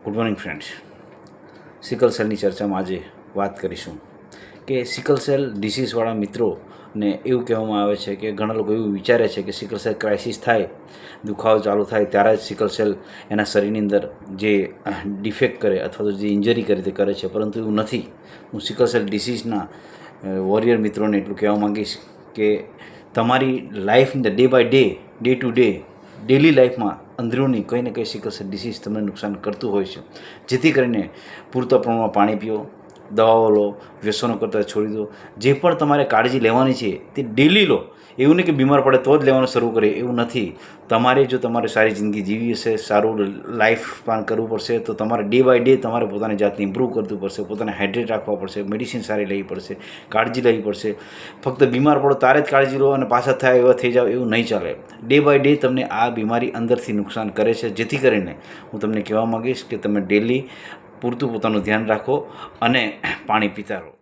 Good morning friends. Sickle સેલની ચર્ચામાં આજે વાત કરીશું કે સિકલ સેલ ડિસીઝવાળા મિત્રોને એવું કહેવામાં આવે છે કે ઘણા લોકો એવું વિચારે છે કે સિકલ સેલ ક્રાઇસિસ થાય, દુખાવો ચાલુ થાય ત્યારે જ સિકલ સેલ એના શરીરની અંદર જે ડિફેક્ટ કરે અથવા તો જે ઇન્જરી કરે તે કરે છે, પરંતુ એવું નથી. હું સિકલ સેલ ડિસીઝના વોરિયર મિત્રોને એટલું કહેવા માગીશ કે તમારી life day by day today daily લાઈફમાં અંદરૂની કંઈ ને કંઈ સિકલ સેલ ડિસીઝ તમને નુકસાન કરતું હોય છે. જેથી કરીને પૂરતા પ્રમાણમાં પાણી પીઓ, દવાઓ લો, વ્યસનો કરતાં છોડી દો. જે પણ તમારે કાળજી લેવાની છે તે ડેલી લો. એવું નહીં કે બીમાર પડે તો જ લેવાનું શરૂ કરે, એવું નથી. તમારે જો તમારે સારી જિંદગી જીવી હશે, સારું લાઈફ સ્પાન કરવું પડશે તો તમારે ડે બાય ડે તમારે પોતાની જાતને ઇમ્પ્રૂવ કરવું પડશે, પોતાને હાઇડ્રેટ રાખવા પડશે, મેડિસિન સારી લેવી પડશે, કાળજી લેવી પડશે. ફક્ત બીમાર પડો ત્યારે જ કાળજી લો અને પાછા થાય એવા થઈ જાવ, એવું નહીં ચાલે. ડે બાય ડે તમને આ બીમારી અંદરથી નુકસાન કરે છે. જેથી કરીને હું તમને કહેવા માગીશ કે તમે ડેલી પૂરતું પોતાનું ધ્યાન રાખો અને પાણી પીતા રહો.